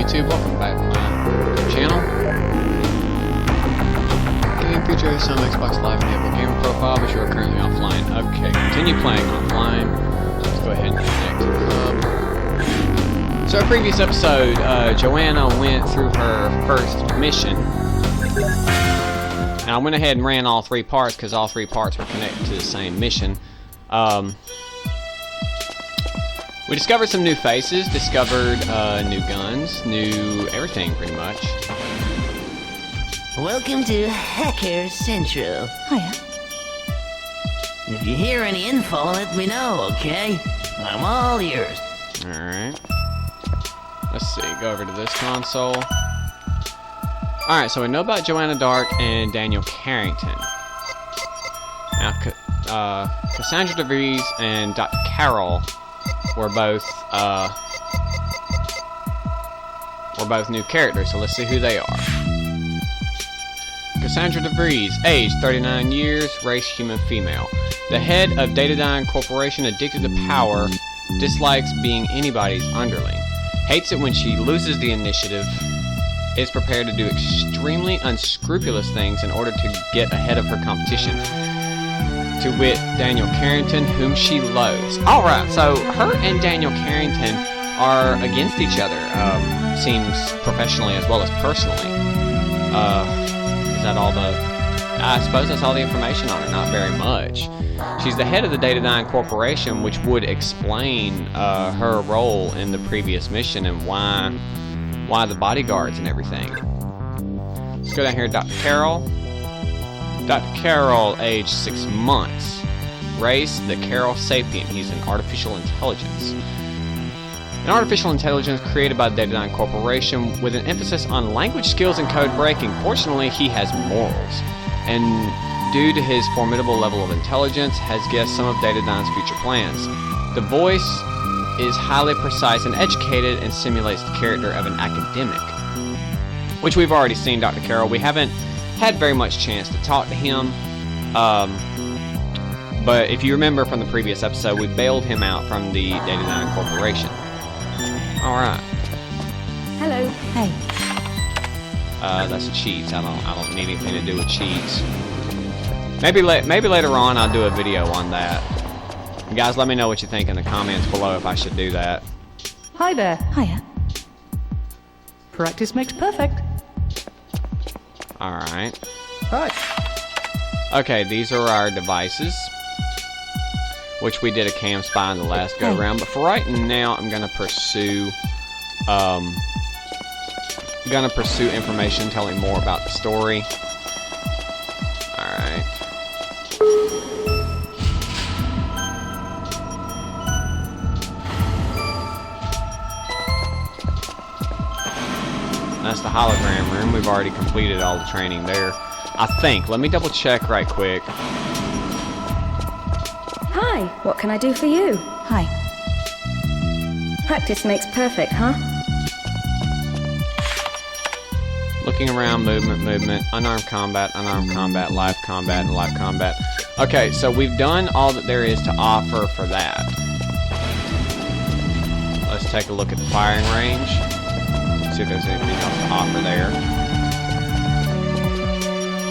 YouTube, welcome back to my channel. Game feature some Xbox Live enabled gamer profile, but you are currently offline. Okay, continue playing offline. Let's go ahead and connect to the club. So, previous episode, Joanna went through her first mission. Now, I went ahead and ran all three parts because all three parts were connected to the same mission. We discovered some new faces, discovered new guns, new everything pretty much. Welcome to Hacker Central. Hiya. If you hear any info, let me know, okay? I'm all ears. Alright. Let's see, go over to this console. Alright, so we know about Joanna Dark and Daniel Carrington. Now, Cassandra DeVries and Dr. Carroll were both new characters, so let's see who they are. Cassandra DeVries, age 39 years, race human female. The head of dataDyne Corporation, addicted to power, dislikes being anybody's underling. Hates it when she loses the initiative, is prepared to do extremely unscrupulous things in order to get ahead of her competition. To wit, Daniel Carrington, whom she loathes. Alright, so her and Daniel Carrington are against each other, seems professionally as well as personally. Is that all the... I suppose that's all the information on her, not very much. She's the head of the dataDyne Corporation, which would explain her role in the previous mission and why the bodyguards and everything. Let's go down here to Dr. Carroll. Dr. Carroll, age 6 months. Race, the Carroll Sapient. He's an artificial intelligence. An artificial intelligence created by the dataDyne Corporation with an emphasis on language skills and code breaking. Fortunately, he has morals. And due to his formidable level of intelligence, has guessed some of dataDyne's future plans. The voice is highly precise and educated and simulates the character of an academic. Which we've already seen Dr. Carroll. We haven't had very much chance to talk to him, but if you remember from the previous episode, we bailed him out from the dataDyne Corporation. Alright. Hello. Hey. That's cheats. I don't need anything to do with cheats. Maybe later on I'll do a video on that. You guys, let me know what you think in the comments below if I should do that. Hi there. Hiya. Practice makes perfect. Alright. Right. Okay, these are our devices, which we did a cam spy in the last go round, but for right now I'm gonna pursue information telling more about the story. Alright. That's the hologram room. We've already completed all the training there, I think. Let me double check right quick. Hi, what can I do for you? Hi. Practice makes perfect, huh? Looking around, movement, unarmed combat, live combat, and live combat. Okay, so we've done all that there is to offer for that. Let's take a look at the firing range. See if there's anything else to offer there.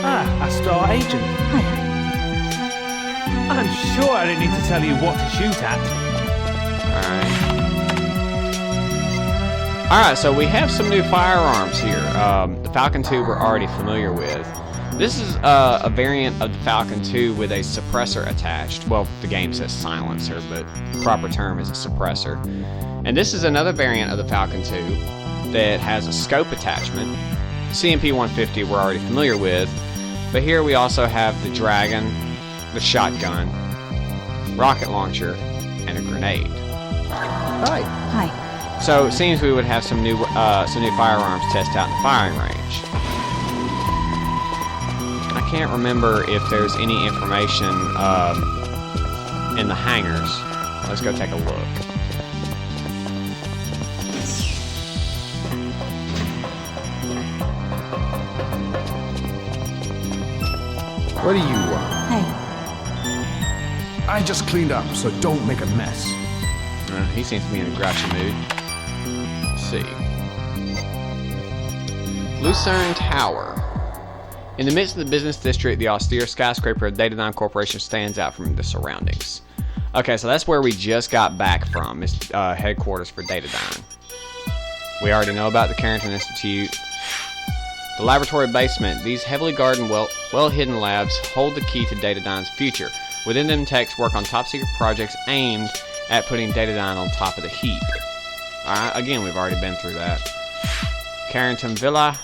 Ah, a star agent. Hiya. I'm sure I don't need to tell you what to shoot at. Alright, so we have some new firearms here. The Falcon 2 we're already familiar with. This is a variant of the Falcon 2 with a suppressor attached. Well, the game says silencer, but the proper term is a suppressor. And this is another variant of the Falcon 2 that has a scope attachment. CMP 150 we're already familiar with, but here we also have the Dragon, the shotgun, rocket launcher, and a grenade. Hi. Hi. So it seems we would have some new firearms to test out in the firing range. I can't remember if there's any information in the hangars. Let's go take a look. What do you want? Hey. I just cleaned up, so don't make a mess. He seems to be in a grouchy mood. Let's see. Lucerne Tower. In the midst of the business district, the austere skyscraper of dataDyne Corporation stands out from the surroundings. Okay, so that's where we just got back from. It's headquarters for dataDyne. We already know about the Carrington Institute. The laboratory basement. These heavily guarded, well-hidden labs hold the key to dataDyne's future. Within them, techs work on top-secret projects aimed at putting dataDyne on top of the heap. Alright, again, we've already been through that. Carrington Villa.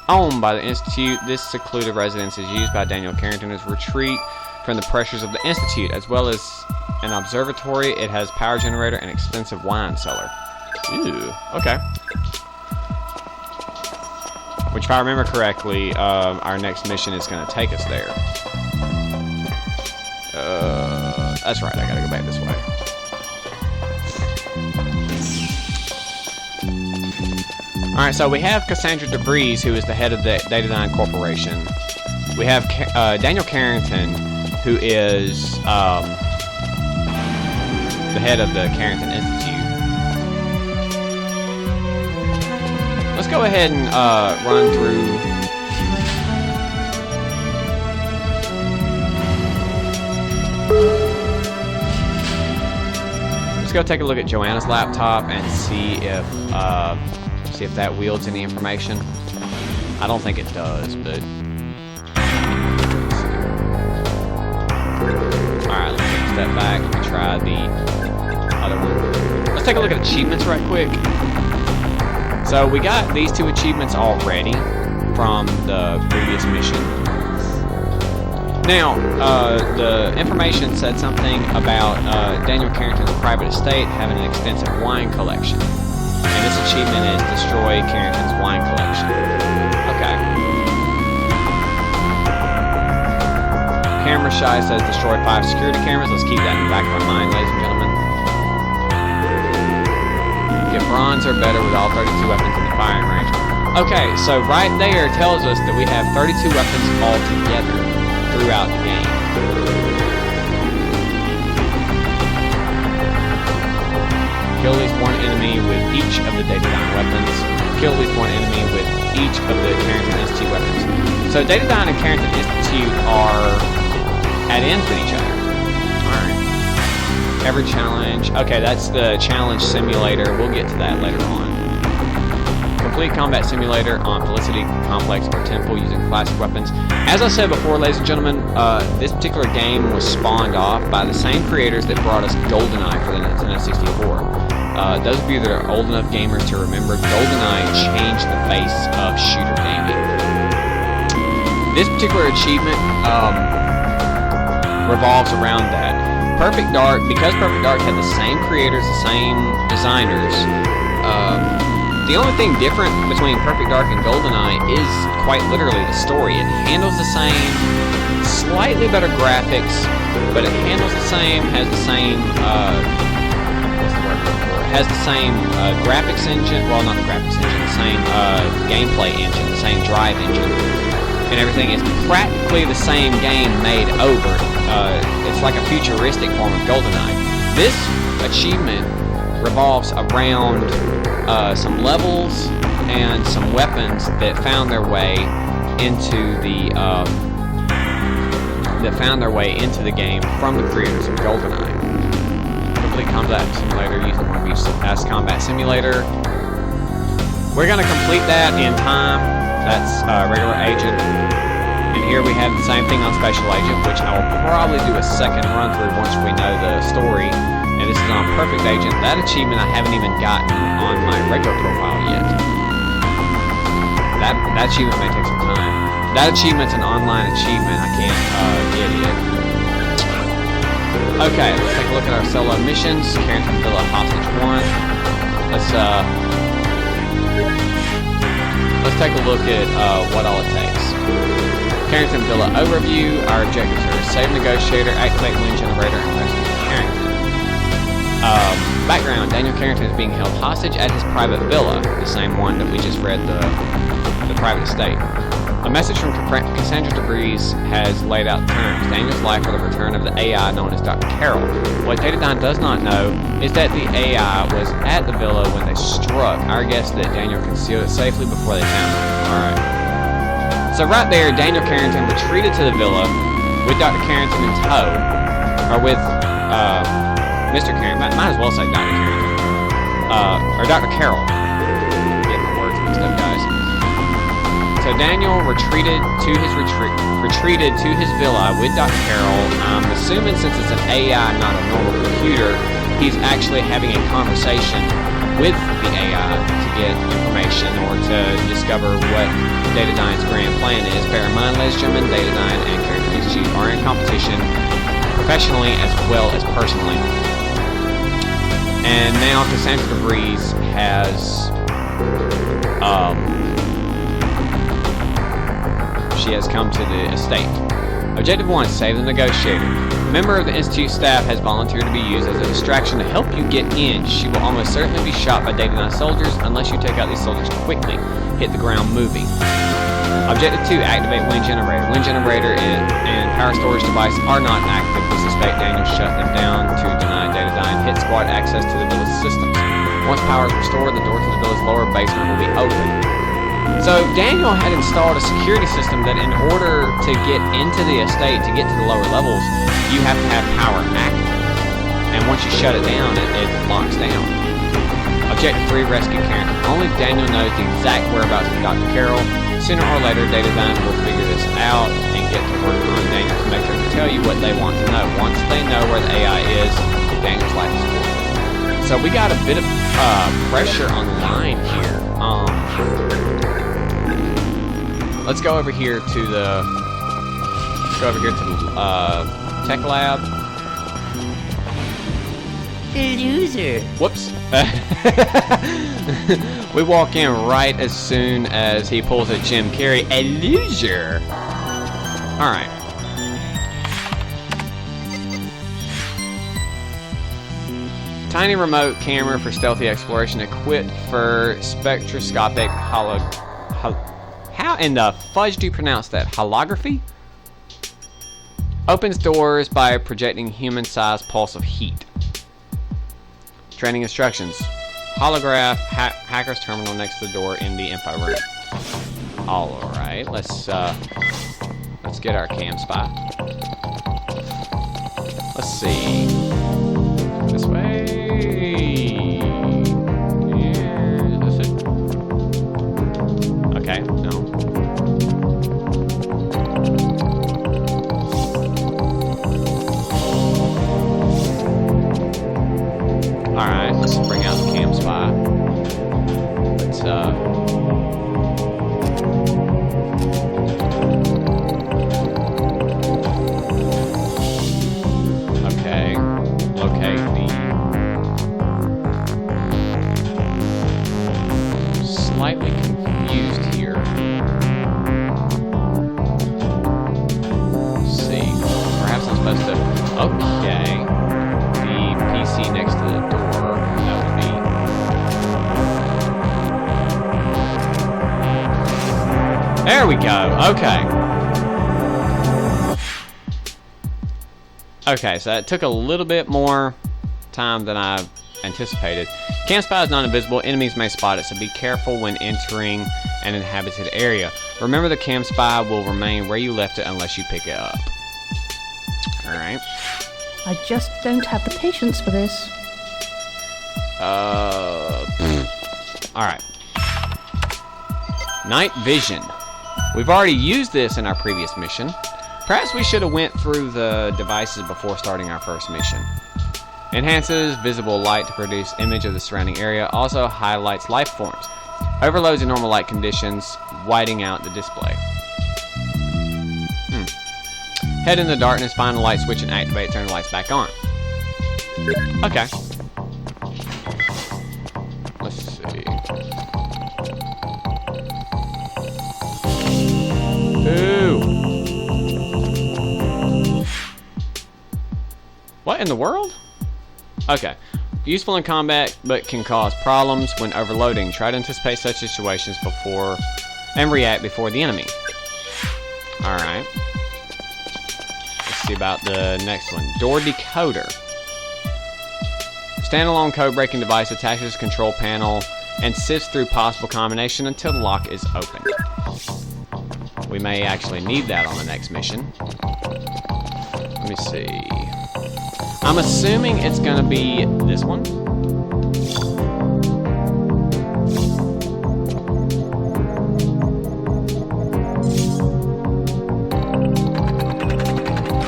Owned by the Institute, this secluded residence is used by Daniel Carrington as retreat from the pressures of the Institute, as well as an observatory. It has power generator and extensive wine cellar. Ooh, okay. Which, if I remember correctly, our next mission is going to take us there. That's right, I gotta go back this way. Alright, so we have Cassandra DeVries, who is the head of the dataDyne Corporation. We have Daniel Carrington, who is the head of the Carrington Institute. Let's go ahead and run through. Let's go take a look at Joanna's laptop and see if that wields any information. I don't think it does, but alright, let's take a step back and try the other one. Let's take a look at achievements right quick. So we got these 2 achievements already from the previous mission. Now, the information said something about Daniel Carrington's private estate having an extensive wine collection. And this achievement is destroy Carrington's wine collection. Okay. Camera Shy says destroy 5 security cameras. Let's keep that in the back of our mind, ladies and gentlemen. Get bronze or better with all 32 weapons in the firing range. Okay, so right there tells us that we have 32 weapons altogether throughout the game. Kill at least 1 enemy with each of the dataDyne weapons. Kill at least 1 enemy with each of the Carrington Institute weapons. So dataDyne and Carrington Institute are at ends with each other. Alright. Every challenge. Okay, that's the challenge simulator. We'll get to that later on. Complete combat simulator on Felicity Complex or Temple using classic weapons. As I said before, ladies and gentlemen, this particular game was spawned off by the same creators that brought us GoldenEye for the Nintendo 64. Those of you that are old enough gamers to remember, GoldenEye changed the face of shooter gaming. This particular achievement revolves around that. Perfect Dark, because Perfect Dark had the same creators, the same designers, the only thing different between Perfect Dark and GoldenEye is quite literally the story. It handles the same, slightly better graphics, but it handles the same, has the same, has the same graphics engine, well, not the graphics engine, the same gameplay engine, the same drive engine, and everything is practically the same game made over. It's like a futuristic form of GoldenEye. This achievement revolves around some levels and some weapons that found their way into the game from the creators of GoldenEye. Complete combat simulator using one of these as combat simulator. We're gonna complete that in time. That's regular agent. And here we have the same thing on Special Agent, which I will probably do a second run through once we know the story. And this is on Perfect Agent. That achievement I haven't even gotten on my regular profile yet. That achievement may take some time. That achievement's an online achievement. I can't get it. Okay, let's take a look at our solo missions. Carrington Villa Hostage 1. Let's take a look at what all it takes. Carrington Villa overview. Our objectives are save negotiator, activate wind generator, and rescue Carrington. Background: Daniel Carrington is being held hostage at his private villa, the same one that we just read the the private estate. A message from Cassandra DeVries has laid out the terms. Daniel's life for the return of the AI known as Dr. Carroll. What dataDyne does not know is that the AI was at the villa when they struck. Our guess that Daniel concealed it safely before they found it. Alright. So right there, Daniel Carrington retreated to the villa with Dr. Carrington in tow. Or with Mr. Carrington. Might as well say Dr. Carrington. Or Dr. Carroll. Getting my words mixed up, guys. So Daniel retreated to his villa with Dr. Carroll. I'm assuming since it's an AI, not a normal computer, he's actually having a conversation with the AI to get information or to discover what dataDyne's grand plan is. Bear in mind, ladies and gentlemen, dataDyne and Carrington HG are in competition professionally as well as personally. And now Cassandra DeVries has she has come to the estate. Objective 1, save the negotiator. A member of the Institute staff has volunteered to be used as a distraction to help you get in. She will almost certainly be shot by dataDyne soldiers unless you take out these soldiers quickly. Hit the ground moving. Objective 2, activate wind generator. Wind generator and power storage device are not active. We suspect Daniel shut them down to deny dataDyne hit squad access to the villa's systems. Once power is restored, the door to the villa's lower basement will be open. So Daniel had installed a security system that in order to get into the estate, to get to the lower levels, you have to have power active. And once you shut it down, it locks down. Objective 3, rescue Carrington. Only Daniel knows the exact whereabouts of Dr. Carroll. Sooner or later, dataDyne will figure this out and get to work on Daniel to make sure to tell you what they want to know. Once they know where the AI is, Daniel's life is forfeit. So we got a bit of pressure on the line here. Let's go over here to the tech lab. Loser. Whoops. We walk in right as soon as he pulls a Jim Carrey. A loser. Alright. Tiny remote camera for stealthy exploration equipped for spectroscopic how in the fudge do you pronounce that? Holography? Opens doors by projecting human-sized pulse of heat. Training instructions. Holograph hacker's terminal next to the door in the info room. Alright, let's get our cam spy. Let's see. This way. Yeah, is this it? Okay, no. Alright, let's bring out the cam spy. Let's okay, locate the slightly confused here. Let's see. Perhaps I'm supposed to okay. The PC next to the door. That would be. There we go. Okay. Okay, so it took a little bit more time than I anticipated. Cam spy is non-invisible. Enemies may spot it, so be careful when entering an inhabited area. Remember, the cam spy will remain where you left it unless you pick it up. Alright. I just don't have the patience for this. Alright. Night vision. We've already used this in our previous mission. Perhaps we should have went through the devices before starting our first mission. Enhances visible light to produce image of the surrounding area. Also highlights life forms. Overloads in normal light conditions, whiting out the display. Head in the darkness, find the light switch and activate, turn the lights back on. Okay. Let's see. Ooh. What in the world? Okay. Useful in combat, but can cause problems when overloading. Try to anticipate such situations before and react before the enemy. Alright. Let's see about the next one. Door decoder. Standalone code breaking device attaches the control panel and sifts through possible combination until the lock is opened. We may actually need that on the next mission. Let me see. I'm assuming it's gonna be this one.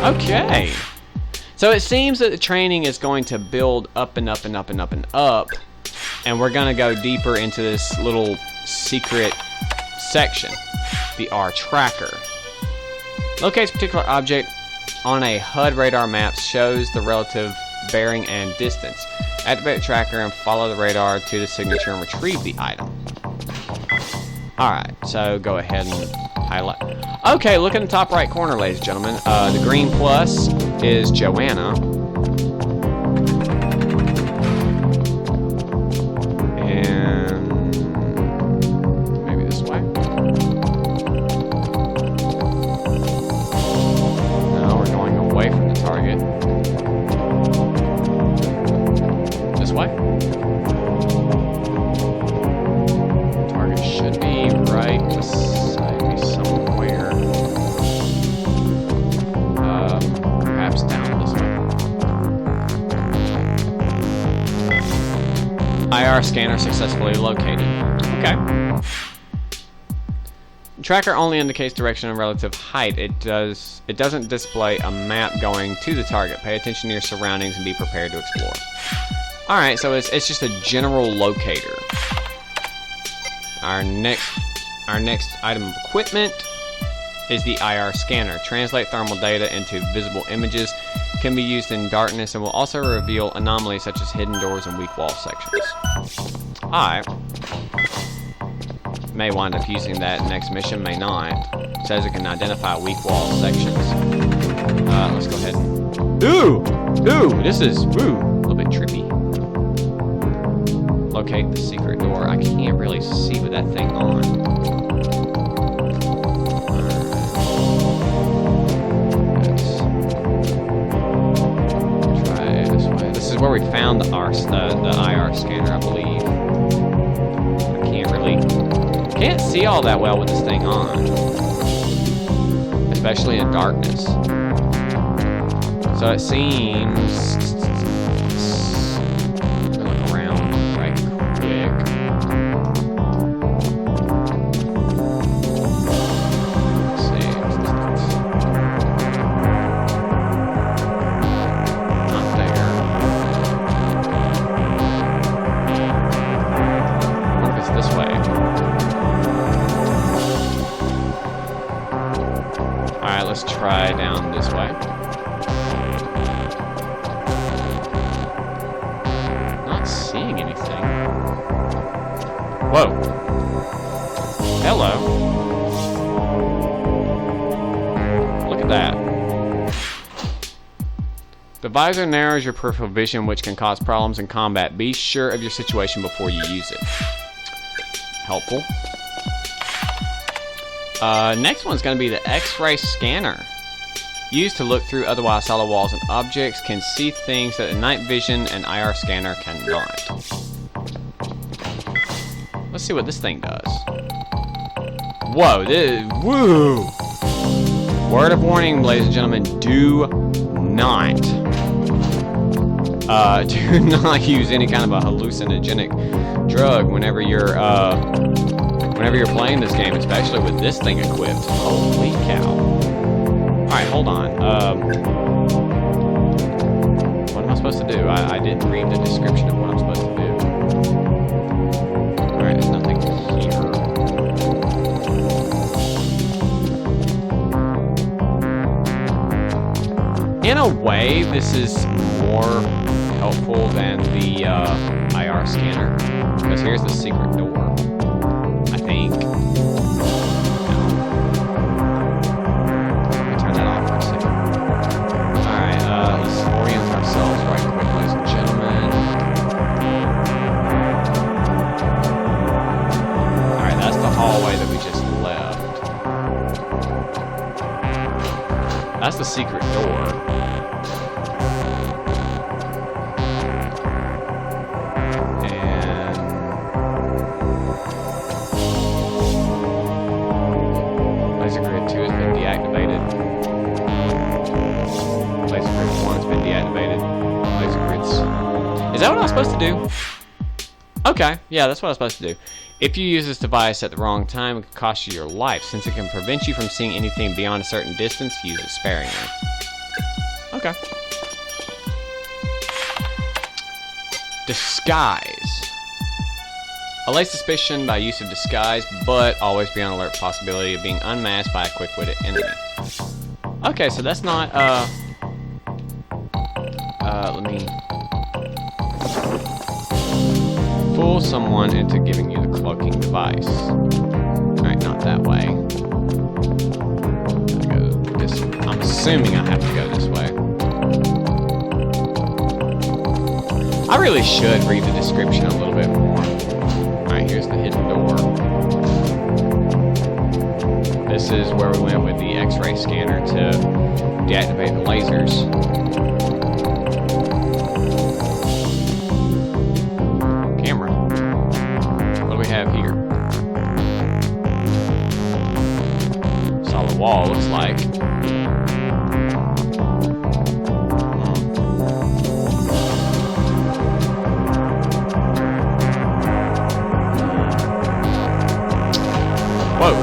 Okay. So it seems that the training is going to build up and up and up and up and up. And we're gonna go deeper into this little secret section. The R tracker. Locates a particular object on a HUD radar map, shows the relative bearing and distance. Activate the tracker and follow the radar to the signature and retrieve the item. Alright, so go ahead and highlight. Okay, look in the top right corner, ladies and gentlemen. The green plus is Joanna. And maybe this way. No, we're going away from the target. This way. Target should be right beside me somewhere. Perhaps down this way. IR scanner successfully located. Okay. The tracker only indicates direction and relative height. It doesn't display a map going to the target. Pay attention to your surroundings and be prepared to explore. Alright, so it's just a general locator. Our next item of equipment is the IR scanner. Translate thermal data into visible images. Can be used in darkness and will also reveal anomalies such as hidden doors and weak wall sections. Alright. May wind up using that next mission, may not. It says it can identify weak wall sections. Let's go ahead and... Ooh! This is, a little bit trippy. Locate the secret door. I can't really see with that thing on. This is where we found the IR scanner, I believe. I can't see all that well with this thing on, especially in darkness. So it seems. Look around right quick. Let's see. Not there. What if it's this way? Alright, let's try down this way. Not seeing anything. Whoa. Hello. Look at that. The visor narrows your peripheral vision, which can cause problems in combat. Be sure of your situation before you use it. Helpful. Next one's going to be the X-ray scanner. Used to look through otherwise solid walls and objects, can see things that a night vision and IR scanner cannot. Let's see what this thing does. Whoa, woo! Word of warning, ladies and gentlemen, do not use any kind of a hallucinogenic drug whenever you're playing this game, especially with this thing equipped. Holy cow. Alright, hold on. What am I supposed to do? I didn't read the description of what I'm supposed to do. Alright, there's nothing here. In a way, this is more helpful than the IR scanner, because here's the secret door. I think. Let me turn that off for a second. Alright, let's orient ourselves right quick, ladies and gentlemen. Alright, that's the hallway that we just secret door. And laser grid 2 has been deactivated. Laser grid 1 has been deactivated. Laser grids. Is that what I was supposed to do? Okay, yeah, that's what I was supposed to do. If you use this device at the wrong time, it could cost you your life. Since it can prevent you from seeing anything beyond a certain distance, use it sparingly. Okay. Disguise. Allay suspicion by use of disguise, but always be on alert for the possibility of being unmasked by a quick-witted enemy. Okay, so that's not, let me... fool someone into giving you the cloaking device. Alright, not that way. I go this way. I'm assuming I have to go this way. I really should read the description a little bit more. Alright, here's the hidden door. This is where we went with the X-ray scanner to deactivate the lasers. Here. Solid wall looks like. Whoa.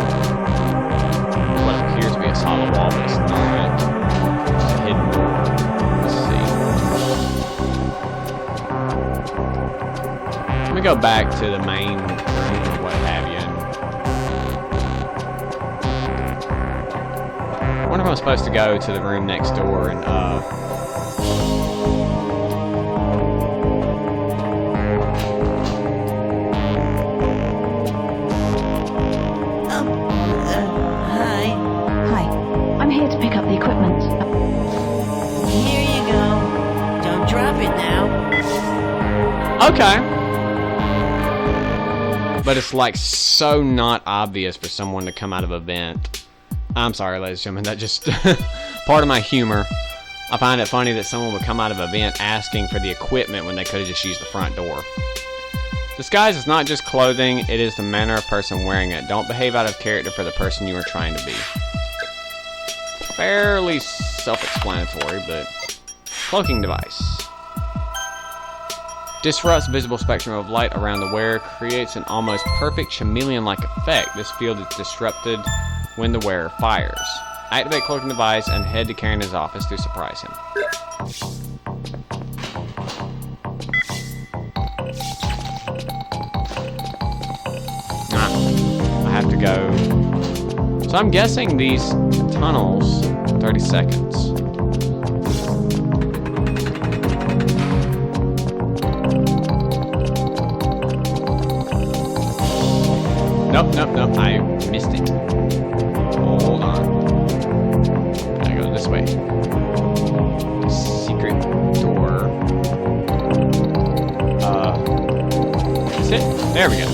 What appears to be a solid wall, but it's not. It's a hidden door. Let's see. Let me go back to the main room or what have you. I wonder if I'm supposed to go to the room next door and Hi. Hi. I'm here to pick up the equipment. Here you go. Don't drop it now. Okay. But it's like so not obvious for someone to come out of a vent. I'm sorry, ladies and gentlemen, that just part of my humor. I find it funny that someone would come out of a vent asking for the equipment when they could have just used the front door. Disguise is not just clothing, it is the manner of person wearing it. Don't behave out of character for the person you are trying to be. Fairly self-explanatory, but cloaking device. Disrupts visible spectrum of light around the wearer, creates an almost perfect chameleon-like effect. This field is disrupted when the wearer fires. Activate cloaking device and head to Carrington's office to surprise him. I have to go. So I'm guessing these tunnels, 30 seconds. Nope, I missed it. Hold on. Gotta go this way. Secret door. Is it? There we go.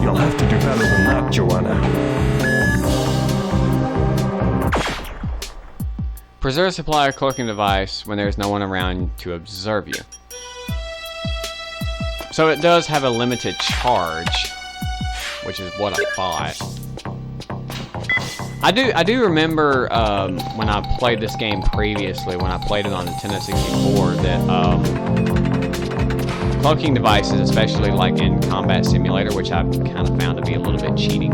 You'll have to do better than that, Joanna. Preserve supply of cloaking device when there is no one around to observe you. So it does have a limited charge, which is what I thought. I do remember when I played this game previously, when I played it on Nintendo 64, that cloaking devices, especially like in Combat Simulator, which I've kind of found to be a little bit cheating.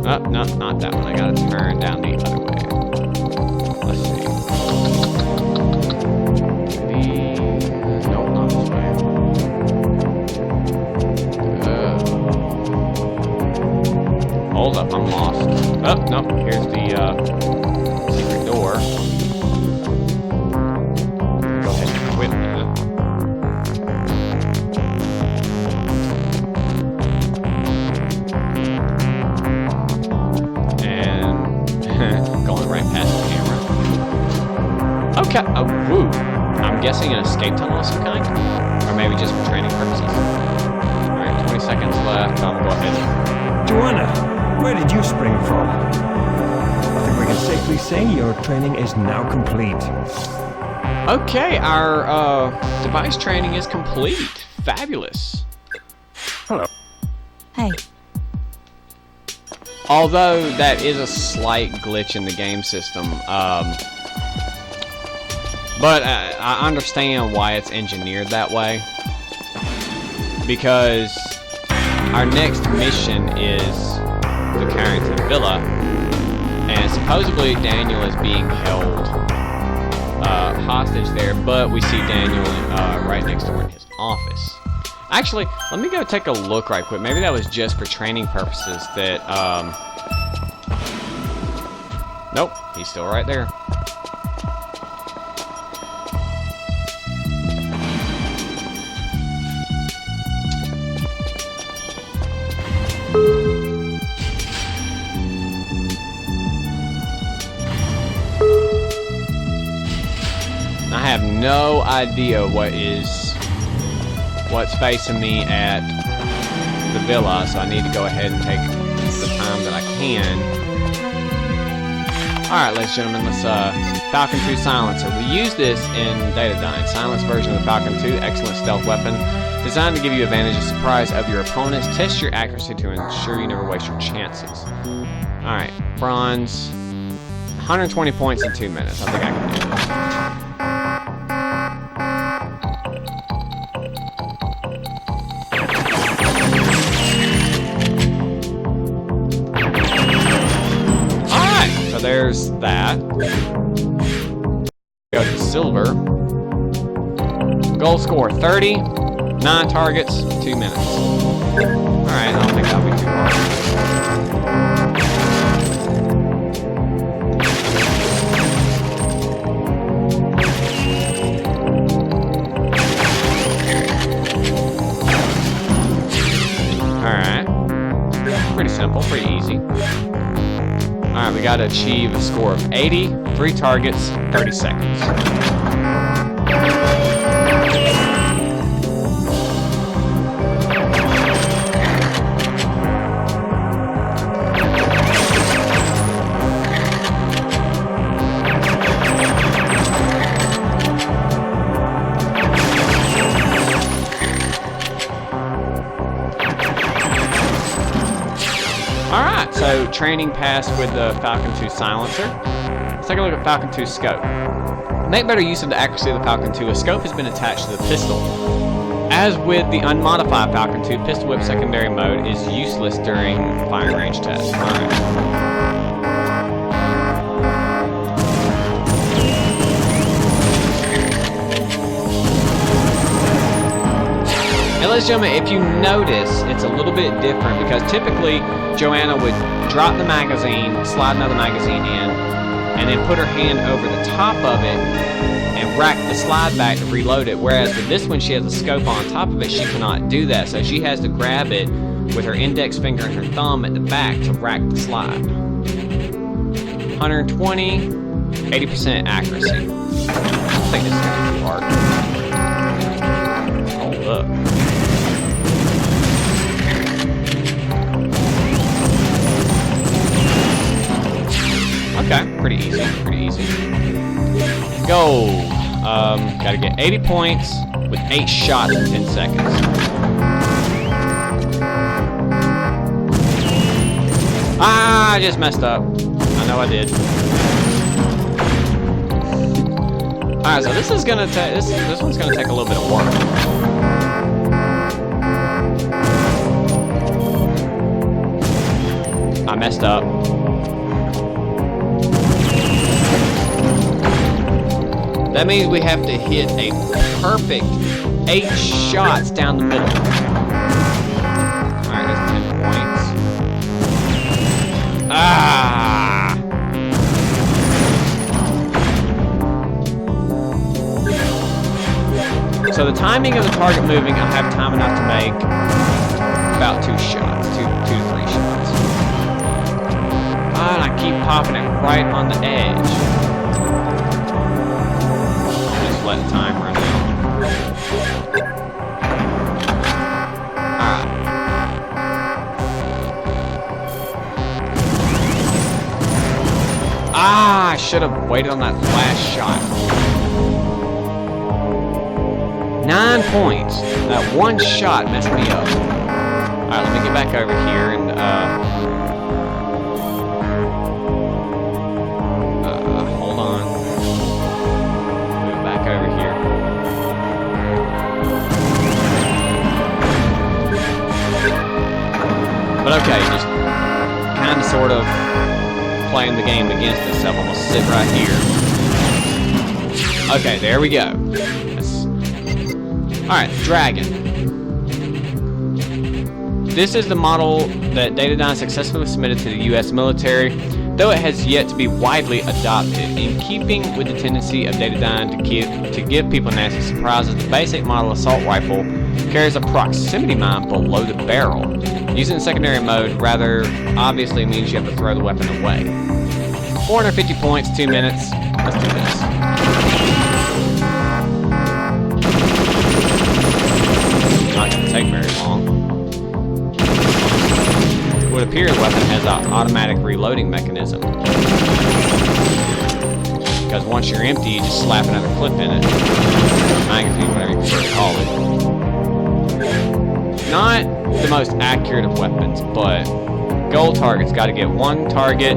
Oh, no, not that one. I gotta turn down the other way. Let's see. Nope, not this way. Hold up, I'm lost. Oh, nope, here's the secret door. Go ahead and quit that. And going right past the camera. Okay, woo. I'm guessing guessing an escape tunnel of some kind. Or maybe just for training purposes. Alright, 20 seconds left. I'm gonna go ahead. Joanna, where did you spring from? I think we can safely say your training is now complete. Okay, our device training is complete. Fabulous. Hello. Hey. Although that is a slight glitch in the game system, but I understand why it's engineered that way, because our next mission is the Carrington Villa, and supposedly Daniel is being held hostage there, but we see Daniel right next door in his office. Actually, let me go take a look right quick. Maybe that was just for training purposes that, nope, he's still right there. I have no idea what's facing me at the villa, so I need to go ahead and take the time that I can. Alright, ladies and gentlemen, let's Falcon 2 Silencer. We use this in dataDyne. Silenced version of the Falcon 2, excellent stealth weapon, designed to give you advantage of surprise of your opponents. Test your accuracy to ensure you never waste your chances. Alright, bronze, 120 points in 2 minutes. I think I can do it. There's that. Go to silver. Goal score 30, 9 targets, 2 minutes. Alright, I don't think that'll be too hard. Alright. Pretty simple, pretty easy. Alright, we gotta achieve a score of 80, 3 targets, 30 seconds. Alright, so training passed with the Falcon 2 Silencer. Let's take a look at Falcon 2 Scope. Make better use of the accuracy of the Falcon 2. A scope has been attached to the pistol. As with the unmodified Falcon 2, Pistol Whip secondary mode is useless during firing range tests. Alright. And ladies and gentlemen, if you notice, it's a little bit different because typically Joanna would drop the magazine, slide another magazine in, and then put her hand over the top of it and rack the slide back to reload it. Whereas with this one, she has a scope on top of it. She cannot do that, so she has to grab it with her index finger and her thumb at the back to rack the slide. 120, 80% accuracy. I think this is going to be too hard. Hold up. Okay, pretty easy, pretty easy. Gold. Gotta get 80 points with 8 shots in 10 seconds. Ah, I just messed up. I know I did. Alright, so this is gonna take this one's gonna take a little bit of work. I messed up. That means we have to hit a perfect 8 shots down the middle. Alright, that's 10 points. Ah! So the timing of the target moving, I'll have time enough to make about 2 shots, 2 to 3 shots. Ah, and I keep popping it right on the edge. let the time run out. Alright. Ah, I should have waited on that last shot. 9 points. That one shot messed me up. Alright, let me get back over here and, hold on. Move back over here. But okay, just kind of sort of playing the game against itself. I'm gonna sit right here. Okay, there we go. Alright, Dragon. This is the model that dataDyne successfully submitted to the US military, though it has yet to be widely adopted. In keeping with the tendency of dataDyne to give people nasty surprises, the basic model assault rifle carries a proximity mine below the barrel. Using secondary mode rather obviously means you have to throw the weapon away. 450 points, 2 minutes. Let's do this. Not gonna take very long. It would appear the weapon has an automatic reloading mechanism. Because once you're empty, you just slap another clip in it. Magazine, whatever you prefer to call it. Not the most accurate of weapons, but goal target's got to get 1 target.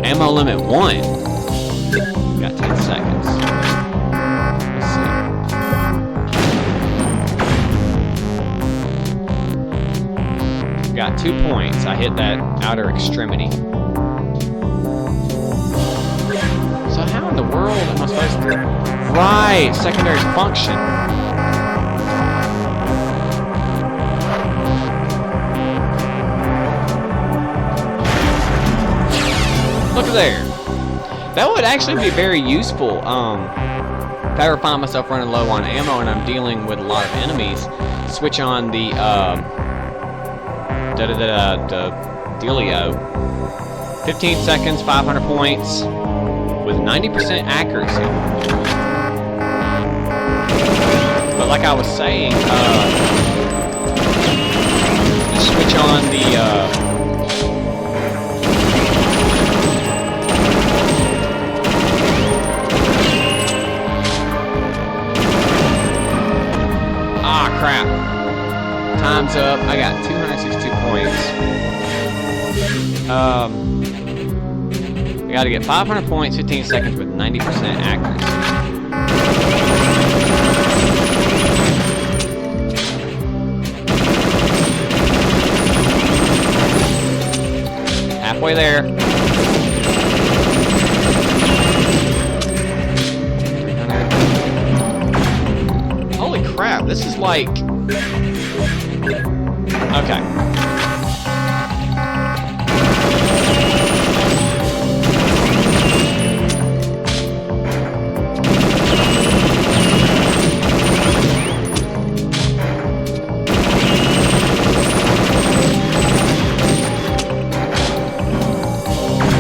Ammo limit 1. Got 10 seconds. Let's see. Got 2 points. I hit that outer extremity. So how in the world am I supposed to... Right! Secondary function. Look at there. That would actually be very useful. If I ever find myself running low on ammo and I'm dealing with a lot of enemies, switch on the dealio. 15 seconds, 500 points, with 90% accuracy. But like I was saying, switch on the crap. Time's up. I got 262 points. I gotta get 500 points, 15 seconds with 90% accuracy. Halfway there. 300. Holy crap, this is like... Okay.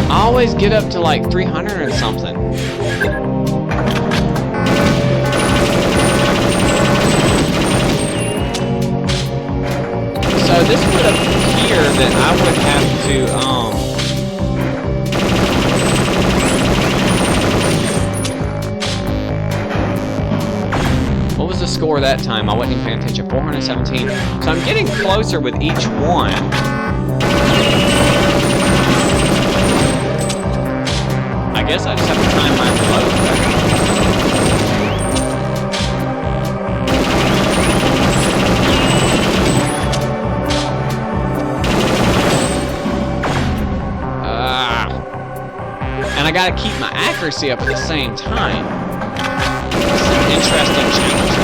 I always get up to like 300 or something. So this would appear that I would have to, what was the score that time? I wasn't even paying attention. 417. So I'm getting closer with each one. I guess I just have to time my reload better. And I gotta keep my accuracy up at the same time. This is an interesting challenge.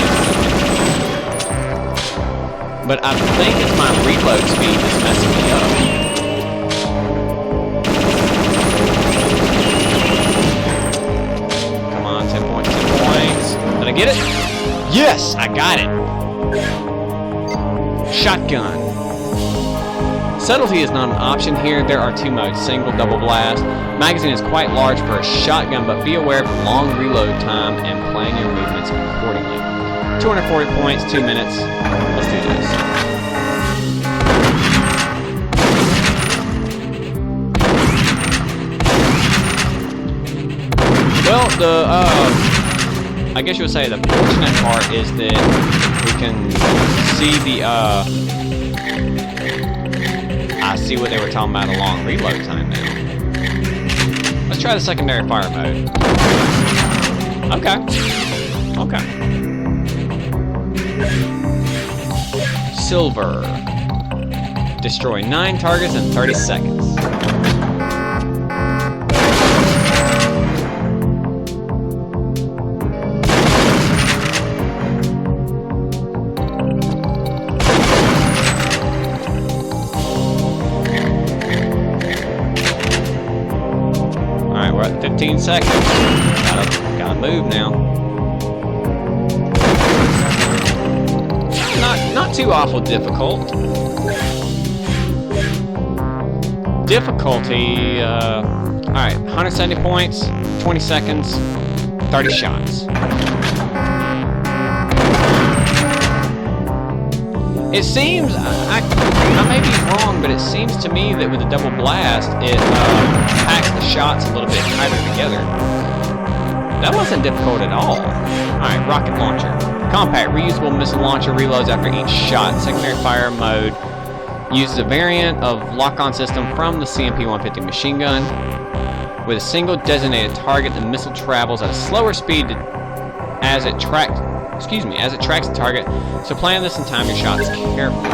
But I think it's my reload speed that's messing me up. Come on, 10 points, 10 points. Did I get it? Yes, I got it. Shotgun. Subtlety is not an option here. There are 2 modes, single, double blast. Magazine is quite large for a shotgun, but be aware of the long reload time and plan your movements accordingly. 240 points, 2 minutes. Let's do this. Well, I guess you would say the fortunate part is that we can see the, I see what they were talking about, a long reload time now. Let's try the secondary fire mode. Okay. Okay. Silver. Destroy 9 targets in 30 seconds. Alright, we're at 15 seconds. Gotta move now. Not too awful difficult. Difficulty, alright, 170 points, 20 seconds, 30 shots. It seems, I may be wrong, but it seems to me that with the double blast, it packs the shots a little bit tighter together. That wasn't difficult at all. Alright, rocket launcher. Compact, reusable missile launcher reloads after each shot. Secondary fire mode uses a variant of lock-on system from the CMP-150 machine gun. With a single designated target, the missile travels at a slower speed as it tracks the target, so plan this and time your shots carefully.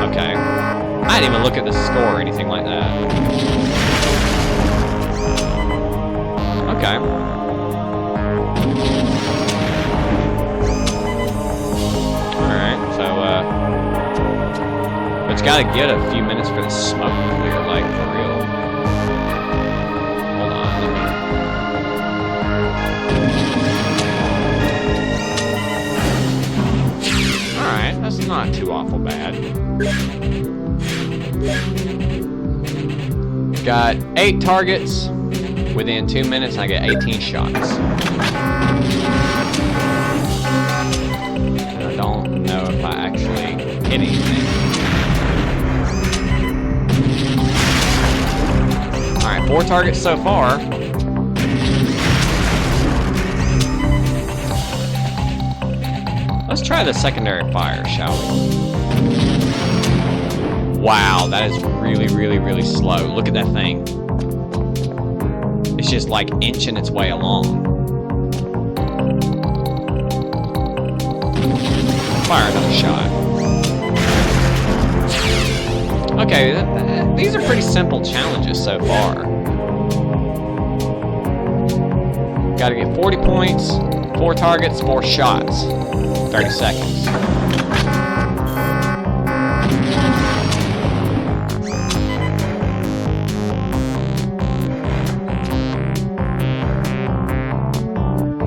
Okay. I didn't even look at the score or anything like that. Okay. Alright, so, it's gotta get a few minutes for the smoke to clear, like, for real. Hold on, let me... Alright, that's not too awful bad. Got 8 targets. Within 2 minutes, I get 18 shots. And I don't know if I actually hit anything. Alright, 4 targets so far. Let's try the secondary fire, shall we? Wow, that is really, really, really slow. Look at that thing. It's just like inching its way along. Fire another shot. Okay, these are pretty simple challenges so far. Gotta get 40 points, 4 targets, 4 shots. 30 seconds.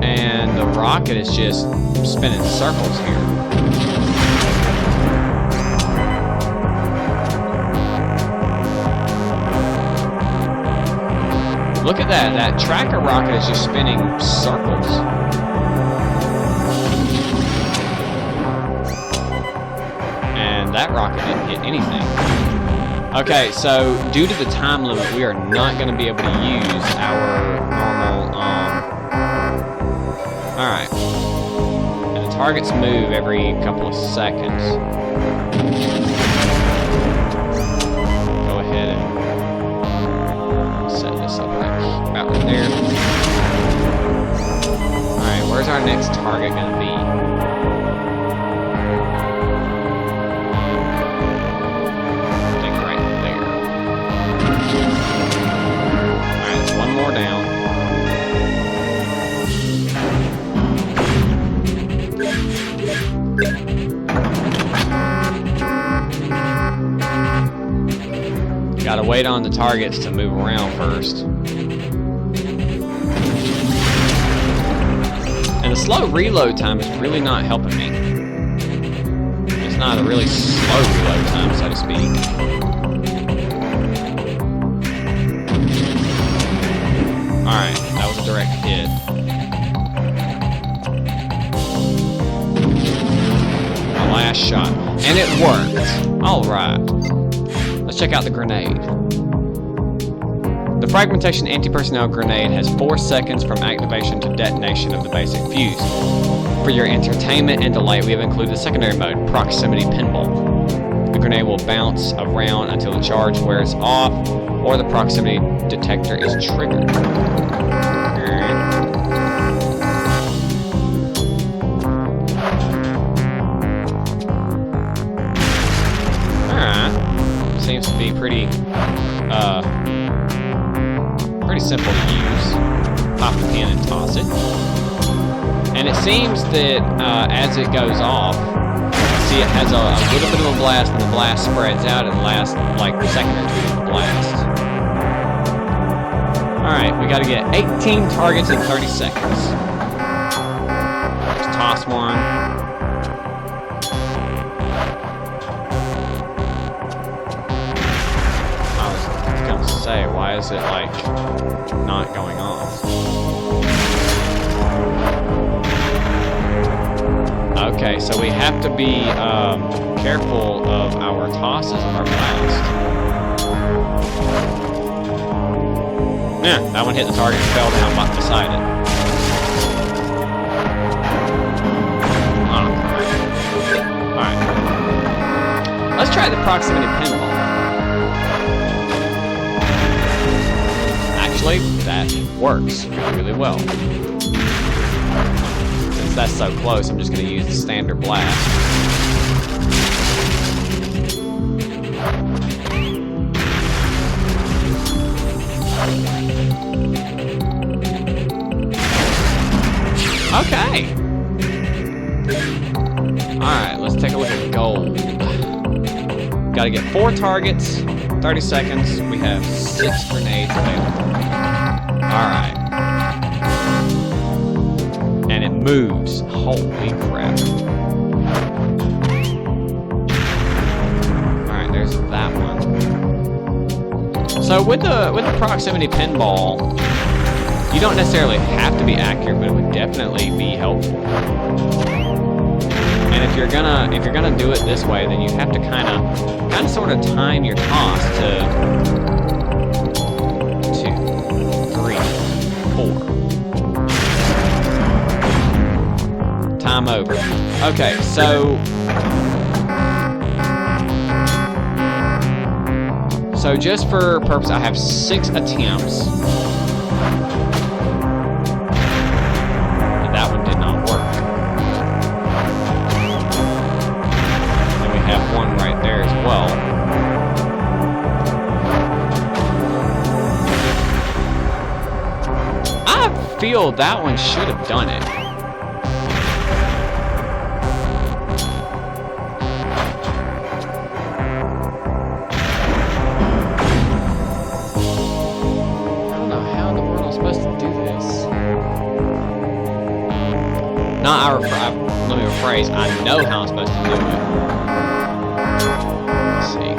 And the rocket is just spinning circles here. Look at that. That tracker rocket is just spinning circles. That rocket didn't hit anything. Okay, so due to the time limit, we are not going to be able to use our normal, Alright. And the targets move every couple of seconds. Go ahead and set this up about right there. Alright, where's our next target going to be? More down. Gotta wait on the targets to move around first. And the slow reload time is really not helping me. It's it's not a really slow reload time, so to speak. Alright, that was a direct hit. My last shot. And it worked. Alright. Let's check out the grenade. The fragmentation anti-personnel grenade has 4 seconds from activation to detonation of the basic fuse. For your entertainment and delight, we have included the secondary mode, proximity pinball. The grenade will bounce around until the charge wears off or the proximity detector is triggered. Alright. Seems to be pretty simple to use. Pop the pin and toss it. And it seems that as it goes off, see it has a little bit of a blast and the blast spreads out and lasts like a second or two of the blast. Alright, we gotta get 18 targets in 30 seconds. Just toss one. I was gonna say, why is it like not going off? Okay, so we have to be careful of our tosses of our blast. Yeah, that one hit the target and fell down beside it. Alright. Let's try the proximity pinball. Actually, that works really well. Since that's so close, I'm just going to use the standard blast. Okay. Alright, let's take a look at gold. Gotta get 4 targets, 30 seconds. We have 6 grenades available. Alright. And it moves. Holy crap. Alright, there's that one. So with the proximity pinball, you don't necessarily have to be accurate, but it would definitely be helpful. And if you're gonna do it this way, then you have to kind of sort of time your toss to 2, 3, 4. Time over. Okay, so just for purpose, I have 6 attempts. That one did not work. And we have one right there as well. I feel that one should have done it. Let me rephrase, I know how I'm supposed to do it. Let's see.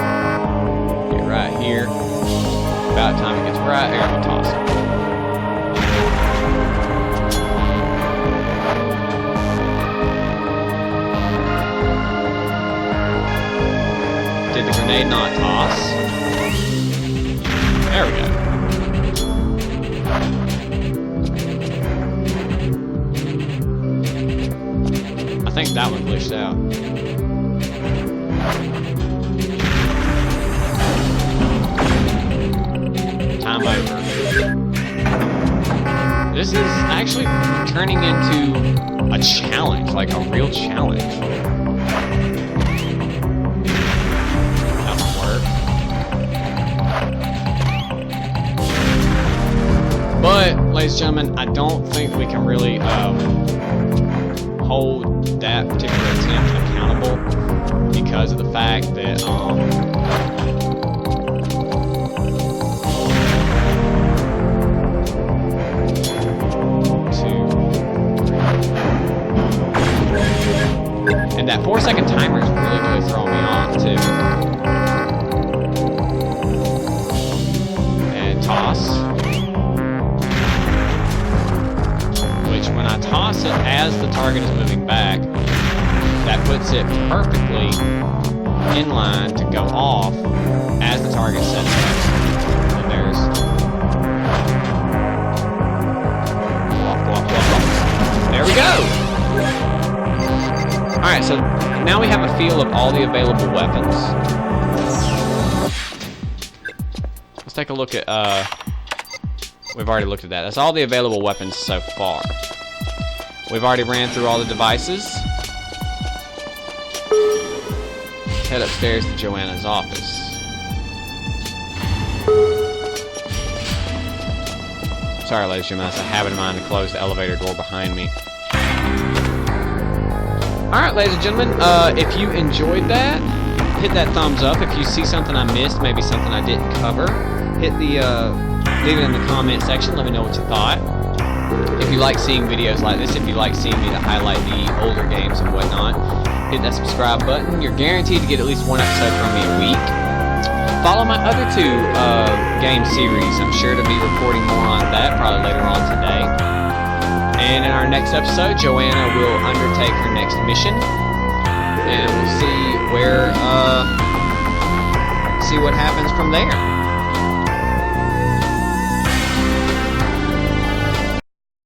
Get right here. About time it gets right here, I'm gonna toss it. Did the grenade not toss? There we go. I think that one glitched out. Time over. This is actually turning into a challenge, like a real challenge. That won't work. But, ladies and gentlemen, I don't think we can really hold that particular attempt accountable because of the fact that and And that 4-second timer is really throwing me off, too. And toss. Which, when I toss it as the target is moving back, that puts it perfectly in line to go off as the target sets up. And there's... Go off. There we go! Alright, so now we have a feel of all the available weapons. Let's take a look at, we've already looked at that. That's all the available weapons so far. We've already ran through all the devices. Head upstairs to Joanna's office. Sorry, ladies and gentlemen, it's a habit of mine to close the elevator door behind me. Alright, ladies and gentlemen, if you enjoyed that, hit that thumbs up. If you see something I missed, maybe something I didn't cover, leave it in the comment section. Let me know what you thought. If you like seeing videos like this, if you like seeing me to highlight the older games and whatnot, hit that subscribe button. You're guaranteed to get at least one episode from me a week. Follow my other two game series. I'm sure to be reporting more on that probably later on today. And in our next episode, Joanna will undertake her next mission, and we'll see what happens from there.